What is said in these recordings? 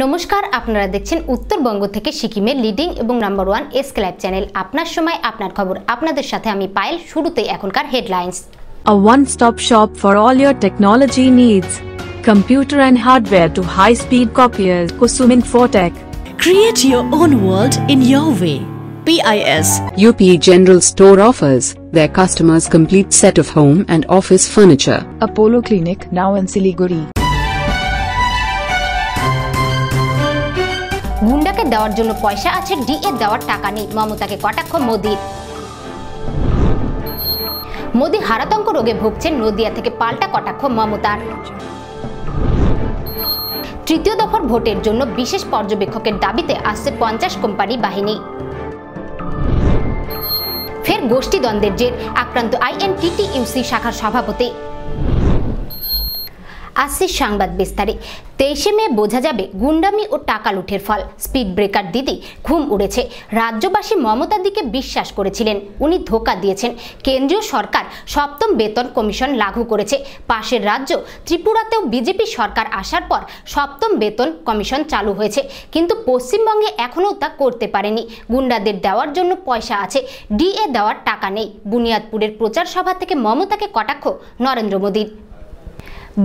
নমস্কার, আপনারা দেখছেন উত্তরবঙ্গ থেকে সিকিমের লিডিং এবং নাম্বার 1 এসকে লাইভ চ্যানেল। আপনার সময় আপনার খবর, আপনাদের সাথে আমি পায়েল। শুরুতেই এখনকার headlines. A one-stop shop for all your technology needs. Computer and hardware to high-speed copiers. Kusum Infotech. Create your own world in your way. PIS. UP General Store offers their customers complete set of home and office furniture. Apollo Clinic now in Siliguri. গুন্ডাকে দেওয়ার জন্য পয়সা আছে, DA দেওয়ার টাকা নেই, মমতাকে কটাক্ষ মোদির। মোদি হারাতঙ্ক রোগে ভুগছেন, নদিয়া থেকে পাল্টা কটাক্ষ মমতার। তৃতীয় দফার ভোটের জন্য বিশেষ পর্যবেক্ষকের দাবিতে আসছে 50 কোম্পানি বাহিনী। ফের গোষ্ঠীদ্বন্দ্বের জের, আক্রান্ত আইএনটিটিইউসি শাখার সভাপতি। আসছে সংবাদ বিস্তারে। 23 মে বোঝা যাবে গুন্ডামি ও টাকা লুঠের ফল। স্পিড ব্রেকার দিদি ঘুম উড়েছে। রাজ্যবাসী মমতার দিকে বিশ্বাস করেছিলেন, উনি ধোঁকা দিয়েছেন। কেন্দ্রীয় সরকার সপ্তম বেতন কমিশন লাগু করেছে। পাশের রাজ্য ত্রিপুরাতেও বিজেপি সরকার আসার পর সপ্তম বেতন কমিশন চালু হয়েছে, কিন্তু পশ্চিমবঙ্গে এখনও তা করতে পারেনি। গুন্ডাদের দেওয়ার জন্য পয়সা আছে, ডিএ দেওয়ার টাকা নেই। বুনিয়াদপুরের প্রচার সভা থেকে মমতাকে কটাক্ষ নরেন্দ্র মোদীর।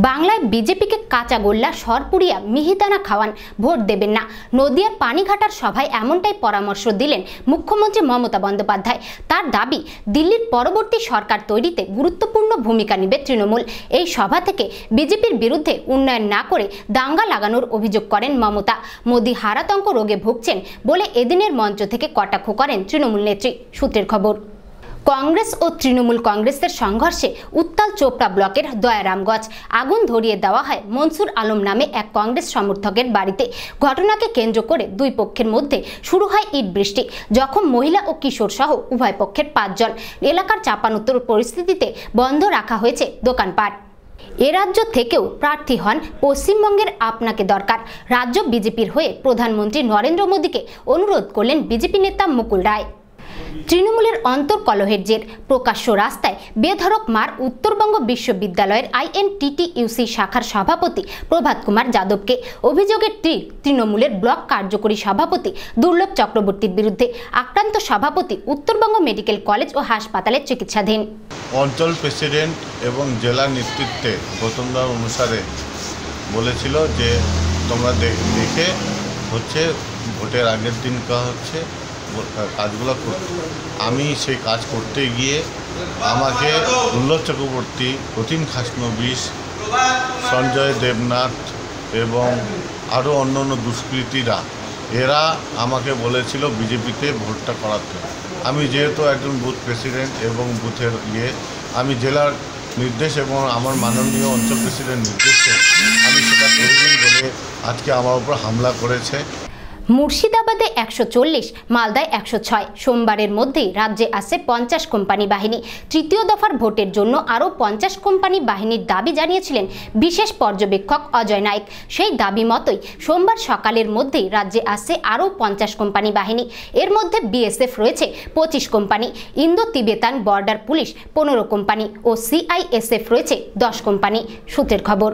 বাংলায় বিজেপিকে কাঁচা গোল্লা সরপুরিয়া মিহিদানা খাওয়ান, ভোট দেবেন না। নদিয়ার পানিঘাটার সভায় এমনটাই পরামর্শ দিলেন মুখ্যমন্ত্রী মমতা বন্দ্যোপাধ্যায়। তার দাবি, দিল্লির পরবর্তী সরকার তৈরিতে গুরুত্বপূর্ণ ভূমিকা নেবে তৃণমূল। এই সভা থেকে বিজেপির বিরুদ্ধে উন্নয়ন না করে দাঙ্গা লাগানোর অভিযোগ করেন মমতা। মোদি হারাতঙ্ক রোগে ভুগছেন বলে এদিনের মঞ্চ থেকে কটাক্ষ করেন তৃণমূল নেত্রী। সূত্রের খবর। কংগ্রেস ও তৃণমূল কংগ্রেসের সংঘর্ষে উত্তাল চোপড়া ব্লকের দয়ারামগঞ্জ। আগুন ধরিয়ে দেওয়া হয় মনসুর আলম নামে এক কংগ্রেস সমর্থকের বাড়িতে। ঘটনাকে কেন্দ্র করে দুই পক্ষের মধ্যে শুরু হয় ইট বৃষ্টি। জখম মহিলা ও কিশোর সহ উভয় পক্ষের 5 জন। এলাকার চাপানোত্তর পরিস্থিতিতে বন্ধ রাখা হয়েছে দোকানপাট। এ রাজ্য থেকেও প্রার্থী হন পশ্চিমবঙ্গের আপনাকে দরকার। রাজ্য বিজেপির হয়ে প্রধানমন্ত্রী নরেন্দ্র মোদীকে অনুরোধ করলেন বিজেপি নেতা মুকুল রায়। তৃণমূলের অন্তর্কলহের জের, প্রকাশ্য রাস্তায় বেধড়ক মার উত্তরবঙ্গ বিশ্ববিদ্যালয়ের আইএনটিটিইউসি শাখার সভাপতি প্রভাত কুমার যাদবকে। অভিযোগের তীর তৃণমূলের ব্লক কার্যকরী সভাপতি দুর্লভ চক্রবর্তীর বিরুদ্ধে। আক্রান্ত সভাপতি উত্তরবঙ্গ মেডিকেল কলেজ ও হাসপাতালে চিকিৎসাধীন। অঞ্চল প্রেসিডেন্ট এবং জেলা নেতৃত্বে প্রথমবার অনুসারে বলেছিল যে তোমরা দেখে হচ্ছে ভোটের আগের দিন হচ্ছে কাজগুলো করতে। আমি সেই কাজ করতে গিয়ে আমাকে দুর্লভ চক্রবর্তী, প্রতিম খাসনবিশ, সঞ্জয় দেবনাথ এবং আরও অন্য দুষ্কৃতীরা, এরা আমাকে বলেছিল বিজেপিতে ভোটটা করাতে। আমি যেহেতু একজন বুথ প্রেসিডেন্ট এবং বুথের আমি জেলার নির্দেশ এবং আমার মাননীয় অঞ্চল প্রেসিডেন্ট নির্দেশে আমি সেটা করিনি বলে আজকে আমার উপর হামলা করেছে। মুর্শিদাবাদে 140, মালদায় 106। সোমবারের মধ্যেই রাজ্যে আসছে 50 কোম্পানি বাহিনী। তৃতীয় দফার ভোটের জন্য আরও 50 কোম্পানি বাহিনীর দাবি জানিয়েছিলেন বিশেষ পর্যবেক্ষক অজয় নায়েক। সেই দাবি মতোই সোমবার সকালের মধ্যেই রাজ্যে আসছে আরও 50 কোম্পানি বাহিনী। এর মধ্যে বিএসএফ রয়েছে 25 company, Indo Tibetan border police 15 company ও সিআইএসএফ রয়েছে 10 কোম্পানি। সূত্রের খবর।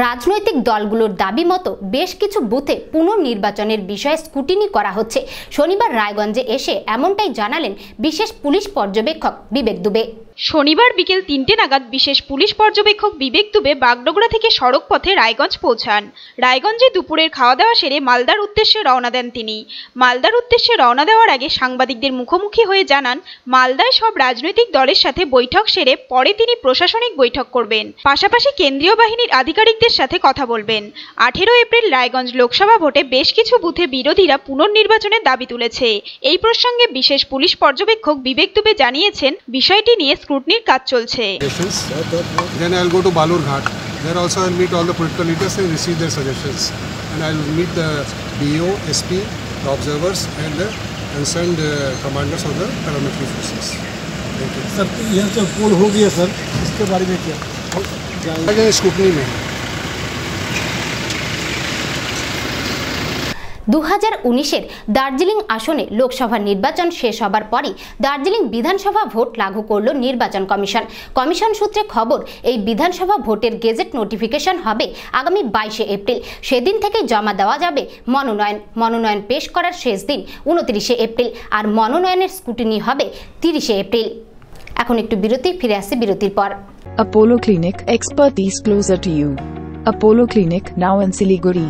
রাজনৈতিক দলগুলোর দাবি মতো বেশ কিছু বুথে পুনর্নির্বাচনের বিষয়ে স্কুটিনি করা হচ্ছে। শনিবার রায়গঞ্জে এসে এমনটাই জানালেন বিশেষ পুলিশ পর্যবেক্ষক বিবেক দুবে। শনিবার বিকেল 3টে নাগাদ বিশেষ পুলিশ পর্যবেক্ষক বিবেক দুবে বাগডোগরা থেকে সড়ক পথে রায়গঞ্জ পৌঁছান। রায়গঞ্জে দুপুরের খাওয়া দাওয়া সেরে মালদার উদ্দেশ্যে রওনা দেন তিনি। মালদার উদ্দেশ্যে রওনা দেওয়ার আগে সাংবাদিকদের মুখোমুখি হয়ে জানান, মালদায় সব রাজনৈতিক দলের সাথে বৈঠক সেরে পরে তিনি প্রশাসনিক বৈঠক করবেন, পাশাপাশি কেন্দ্রীয় বাহিনীর আধিকারিকদের সাথে কথা বলবেন। 18 এপ্রিল রায়গঞ্জ লোকসভা ভোটে বেশ কিছু বুথে বিরোধীরা পুনর্নির্বাচনের দাবি তুলেছে। এই প্রসঙ্গে বিশেষ পুলিশ পর্যবেক্ষক বিবেক দুবে জানিয়েছেন, বিষয়টি নিয়ে স্ক্রুটনির কাজ চলছে। Then I'll go to Balurghat. There also I'll meet all the political leaders and receive their suggestions. And I'll meet the DO, SP, the observers and the concerned commanders of the paramilitary forces. Thank you. Sir यह जो पोल हो गया sir, इसके बारे में क्या? Scrutiny में 2019-এর দার্জিলিং আসনে লোকসভা নির্বাচন শেষ হবার পরই দার্জিলিং বিধানসভা ভোট লাগু করল নির্বাচন কমিশন। কমিশন সূত্রে খবর, এই বিধানসভা ভোটের গেজেট নোটিফিকেশন হবে আগামী 22শে এপ্রিল। সেদিন থেকে জমা দেওয়া যাবে মনোনয়ন পেশ করার শেষ দিন 29শে এপ্রিল, আর মনোনয়নের স্ক্রুটিনি হবে 30শে এপ্রিল। এখন একটু বিরতি, ফিরে আসি বিরতির পর। Apollo Clinic, expertise closer to you. Apollo Clinic, now in Siliguri.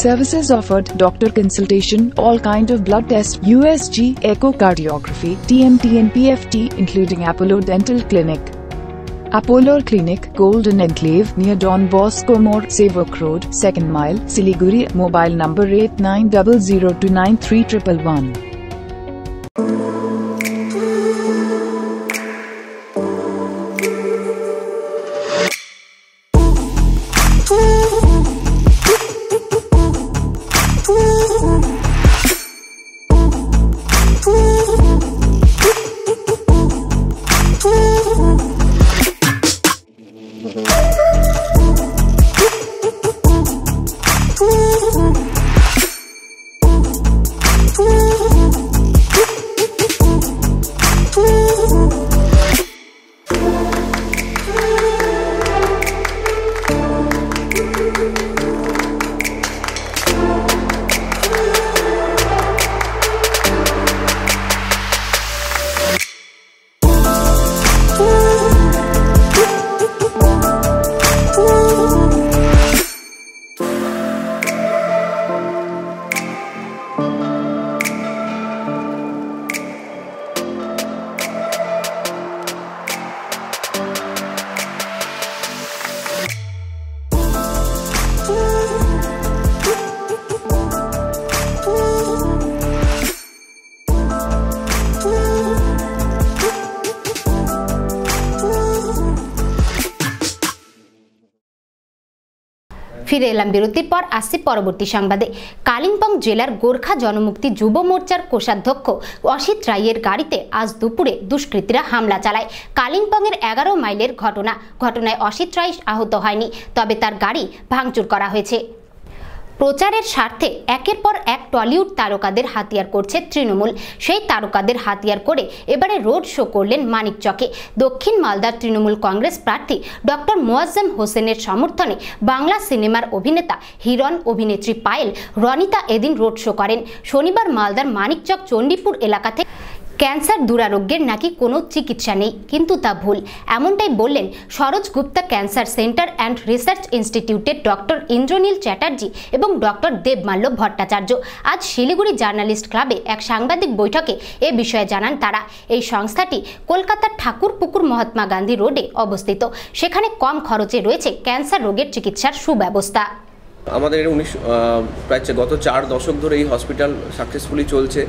Services offered: doctor consultation, all kind of blood tests, USG, echocardiography, TMT and PFT, including Apollo Dental Clinic. Apollo Clinic, Golden Enclave, near Don Bosco More, Sevok Road, 2nd Mile, Siliguri. Mobile number 8900293111. ফিরে এলাম বিরতির পর, আসছি পরবর্তী সংবাদে। কালিম্পং জেলার গোর্খা জনমুক্তি যুব মোর্চার কোষাধ্যক্ষ অসিত রায়ের গাড়িতে আজ দুপুরে দুষ্কৃতীরা হামলা চালায়। কালিম্পংয়ের 11 মাইলের ঘটনায় অসিত রায় আহত হয়নি, তবে তার গাড়ি ভাঙচুর করা হয়েছে। প্রচারের স্বার্থে একের পর এক টলিউড তারকাদের হাতিয়ার করছে তৃণমূল। সেই তারকাদের হাতিয়ার করে এবারে রোড শো করলেন মানিকচকে। দক্ষিণ মালদার তৃণমূল কংগ্রেস প্রার্থী ডক্টর মোয়াজ্জেম হোসেনের সমর্থনে বাংলা সিনেমার অভিনেতা হিরণ, অভিনেত্রী পায়েল, রনিতা এদিন রোড শো করেন। শনিবার মালদার মানিকচক চণ্ডীপুর এলাকা থেকে ক্যান্সার দুরারোগ্যের নাকি কোনো চিকিৎসা নেই, কিন্তু তা ভুল, এমনটাই বললেন Saroj Gupta cancer centre and research ইনস্টিটিউটের ডক্টর ইন্দ্রনীল চ্যাটার্জি এবং ডক্টর দেবমাল্য ভট্টাচার্য। আজ শিলিগুড়ি জার্নালিস্ট ক্লাবে এক সাংবাদিক বৈঠকে এ বিষয়ে জানান তারা। এই সংস্থাটি কলকাতার ঠাকুরপুকুর মহাত্মা গান্ধী রোডে অবস্থিত। সেখানে কম খরচে রয়েছে ক্যান্সার রোগের চিকিৎসার সুব্যবস্থা। আমাদের প্রায় গত 4 দশক ধরে এই হসপিটাল সাকসেসফুলি চলছে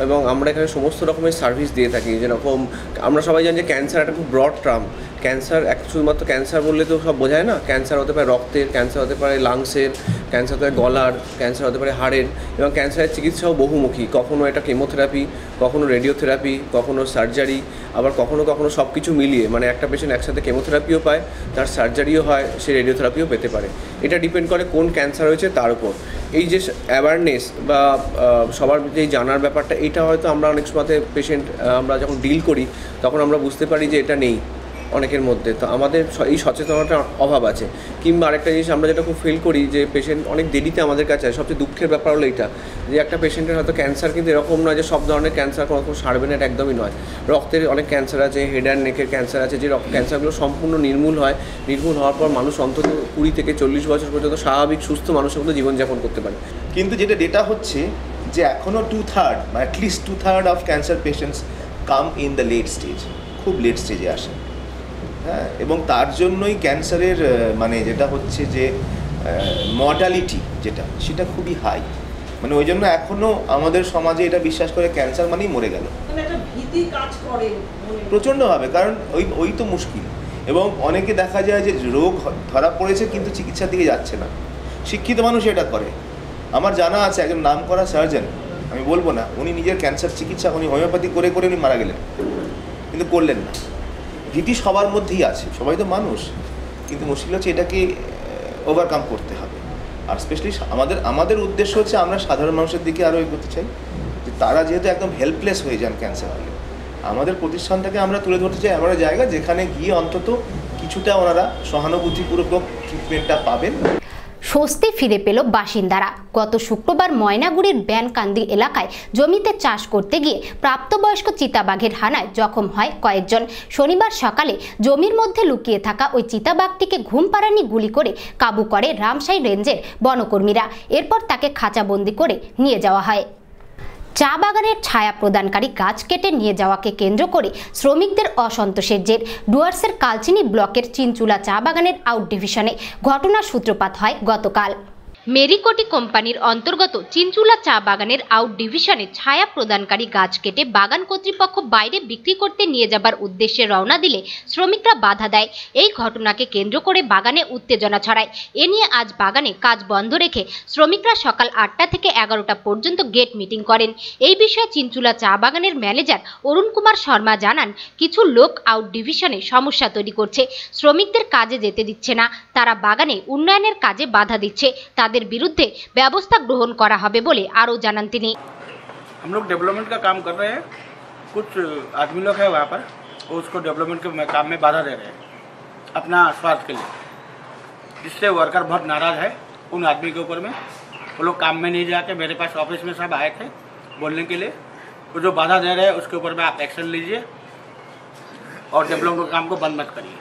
এবং আমরা এখানে সমস্ত রকমের সার্ভিস দিয়ে থাকি। যেরকম আমরা সবাই জানি যে ক্যান্সার একটা খুব ব্রড টার্ম। ক্যান্সার শুধুমাত্র ক্যান্সার বললে তো সব বোঝায় না। ক্যান্সার হতে পারে রক্তের, ক্যান্সার হতে পারে লাংসের, ক্যান্সার হতে পারে গলার, ক্যান্সার হতে পারে হাড়ের, এবং ক্যান্সারের চিকিৎসাও বহুমুখী। কখনো এটা কেমোথেরাপি, কখনো রেডিওথেরাপি, কখনো সার্জারি, আবার কখনো কখনো সব কিছু মিলিয়ে, মানে একটা পেশেন্ট একসাথে কেমোথেরাপিও পায়, তার সার্জারিও হয়, সে রেডিওথেরাপিও পেতে পারে। এটা ডিপেন্ড করে কোন ক্যান্সার হয়েছে তার উপর। এই যে অ্যাওয়ারনেস বা সবার যে জানার ব্যাপারটা, এটা হয়তো আমরা অনেক সময় পেশেন্ট আমরা যখন ডিল করি তখন আমরা বুঝতে পারি যে এটা নেই অনেকের মধ্যে। তো আমাদের এই সচেতনতার অভাব আছে। কিংবা আরেকটা জিনিস আমরা যেটা খুব ফিল করি যে পেশেন্ট অনেক দেরিতে আমাদের কাছে আসে। সবচেয়ে দুঃখের ব্যাপার হলো এইটা, যে একটা পেশেন্টের হয়তো ক্যান্সার কিন্তু এরকম নয় যে সব ধরনের ক্যান্সার কোনো সারবে না, এটা একদমই নয়। রক্তের অনেক ক্যান্সার আছে, হেড অ্যান্ড নেকের ক্যান্সার আছে, যে ক্যান্সারগুলো সম্পূর্ণ নির্মূল হয়। নির্মূল হওয়ার পর মানুষ অন্তত 20 থেকে 40 বছর পর্যন্ত স্বাভাবিক সুস্থ মানুষের মতো জীবনযাপন করতে পারে। কিন্তু যেটা ডেটা হচ্ছে যে এখনও 2/3 বা at least 2/3 of cancer patients come in the late stage, খুব লেট স্টেজে আসে। হ্যাঁ, এবং তার জন্যই ক্যান্সারের মানে যেটা হচ্ছে যে মর্টালিটি সেটা খুবই হাই। মানে ওই জন্য এখনও আমাদের সমাজে এটা বিশ্বাস করে ক্যান্সার মানেই মরে গেল, প্রচণ্ডভাবে। কারণ ওই তো মুশকিল। এবং অনেকে দেখা যায় যে রোগ ধরা পড়েছে কিন্তু চিকিৎসার দিকে যাচ্ছে না। শিক্ষিত মানুষ এটা করে। আমার জানা আছে একজন নামকরা সার্জন, আমি বলবো না, উনি নিজের ক্যান্সার চিকিৎসা উনি হোমিওপ্যাথি করে উনি মারা গেলেন, কিন্তু করলেন না। ভীতি সবার মধ্যেই আছে, সবাই তো মানুষ, কিন্তু মুশকিল হচ্ছে এটাকে ওভারকাম করতে হবে। আর স্পেশালি আমাদের উদ্দেশ্য হচ্ছে আমরা সাধারণ মানুষের দিকে আরও এগোতে চাই, যে তারা যেহেতু একদম হেল্পলেস হয়ে যান ক্যান্সার হলে, আমাদের প্রতিষ্ঠানটাকে আমরা তুলে ধরতে চাই এমন জায়গা যেখানে গিয়ে অন্তত কিছুটা ওনারা সহানুভূতিপূর্বক ট্রিটমেন্টটা পাবেন। স্বস্তি ফিরে পেল বাসিন্দারা। গত শুক্রবার ময়নাগুড়ির ব্যানকান্দি এলাকায় জমিতে চাষ করতে গিয়ে প্রাপ্তবয়স্ক চিতাবাঘের হানায় জখম হয় কয়েকজন। শনিবার সকালে জমির মধ্যে লুকিয়ে থাকা ওই চিতাবাঘটিকে ঘুম পাড়ানি গুলি করে কাবু করে রামসাই রেঞ্জের বনকর্মীরা। এরপর তাকে খাঁচাবন্দি করে নিয়ে যাওয়া হয়। চা বাগানের ছায়া প্রদানকারী গাছ কেটে নিয়ে যাওয়াকে কেন্দ্র করে শ্রমিকদের অসন্তোষের জের ডুয়ার্সের কালচিনি ব্লকের চিনচুলা চা বাগানের আউট ডিভিশনে ঘটনার সূত্রপাত হয় গতকাল। মেরিকোটি কোম্পানির অন্তর্গত চিনচুলা চা বাগানের আউট ডিভিশনে ছায়া প্রদানকারী গাছ কেটে বাগান কর্তৃপক্ষ বাইরে বিক্রি করতে নিয়ে যাবার উদ্দেশ্যে রওনা দিলে শ্রমিকরা বাধা দেয়। এই ঘটনাকে কেন্দ্র করে বাগানে উত্তেজনা ছড়ায়। এ নিয়ে আজ বাগানে কাজ বন্ধ রেখে শ্রমিকরা সকাল 8টা থেকে 11টা পর্যন্ত গেট মিটিং করেন। এই বিষয়ে চিনচুলা চা বাগানের ম্যানেজার অরুণ কুমার শর্মা জানান, কিছু লোক আউট ডিভিশনে সমস্যা তৈরি করছে, শ্রমিকদের কাজে যেতে দিচ্ছে না, তারা বাগানে উন্নয়নের কাজে বাধা দিচ্ছে, তাদের বিরুদ্ধে ব্যবস্থা গ্রহণ করা হবে বলে আরো জানান তিনি। हम लोग डेवलपमेंट का काम कर रहे हैं, कुछ आदमी लोग हैं वहाँ पर, वो उसको डेवलपमेंट के काम में बाधा दे रहे हैं अपना स्वार्थ के लिए, जिससे वर्कर बहुत नाराज है उन आदमी के ऊपर में। वो लोग काम में नहीं जाके मेरे पास ऑफिस में सब आए थे बोलने के लिए, वो जो बाधा दे रहे हैं उसके ऊपर में आप एक्शन लीजिए और डेवलपमेंट काम को बंद मत करिए।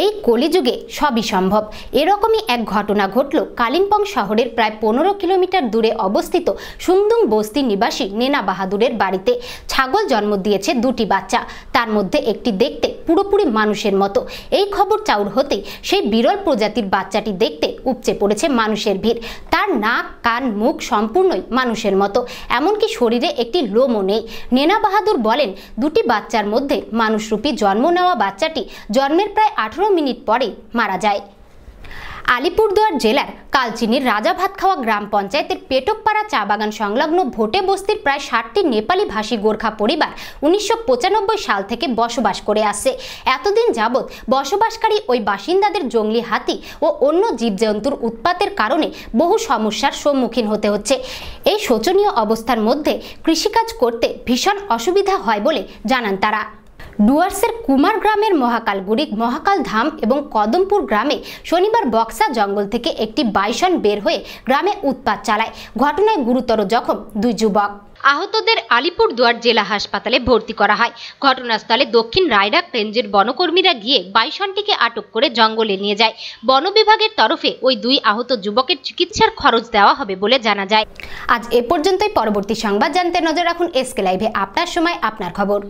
এই কলিযুগে সবই সম্ভব। এরকমই এক ঘটনা ঘটল কালিম্পং শহরের প্রায় 15 কিলোমিটার দূরে অবস্থিত সুংদুং বস্তি নিবাসী নেনা বাহাদুরের বাড়িতে ছাগল জন্ম দিয়েছে 2টি বাচ্চা, তার মধ্যে একটি দেখতে পুরোপুরি মানুষের মতো। এই খবর চাউর হতেই সেই বিরল প্রজাতির বাচ্চাটি দেখতে উপচে পড়েছে মানুষের ভিড়। তার নাক, কান, মুখ সম্পূর্ণই মানুষের মতো, এমনকি শরীরে একটি লোমও নেই। নেনা বাহাদুর বলেন, 2টি বাচ্চার মধ্যে মানুষরূপী জন্ম নেওয়া বাচ্চাটি জন্মের প্রায় 18 মিনিট পরে মারা যায়। আলিপুরদুয়ার জেলার কালচিনির রাজাভাতখাওয়া গ্রাম পঞ্চায়েতের পেটকপাড়া চা বাগান সংলগ্ন ভোটে বস্তির প্রায় 60টি নেপালি ভাষী গোর্খা পরিবার 1995 সাল থেকে বসবাস করে আসছে। এতদিন যাবৎ বসবাসকারী ওই বাসিন্দাদের জঙ্গলি হাতি ও অন্য জীবজন্তুর উৎপাতের কারণে বহু সমস্যার সম্মুখীন হতে হচ্ছে। এই শোচনীয় অবস্থার মধ্যে কৃষিকাজ করতে ভীষণ অসুবিধা হয় বলে জানান তারা। ডুয়ার্সের কুমার গ্রামের মহাকালগুড়ি, মহাকাল ধাম এবং কদমপুর গ্রামে শনিবার বক্সা জঙ্গল থেকে একটি বাইসন বের হয়ে গ্রামে উৎপাত চালায়। ঘটনায় গুরুতর জখম 2 যুবক। আহতদের আলিপুরদুয়ার জেলা হাসপাতালে ভর্তি করা হয়। ঘটনাস্থলে দক্ষিণ রায়ডাক রেঞ্জের বনকর্মীরা গিয়ে বাইসনটিকে আটক করে জঙ্গলে নিয়ে যায়। বন বিভাগের তরফে ওই 2 আহত যুবকের চিকিৎসার খরচ দেওয়া হবে বলে জানা যায়। আজ এ পর্যন্তই। পরবর্তী সংবাদ জানতে নজর রাখুন এসকে লাইভে। আপনার সময় আপনার খবর।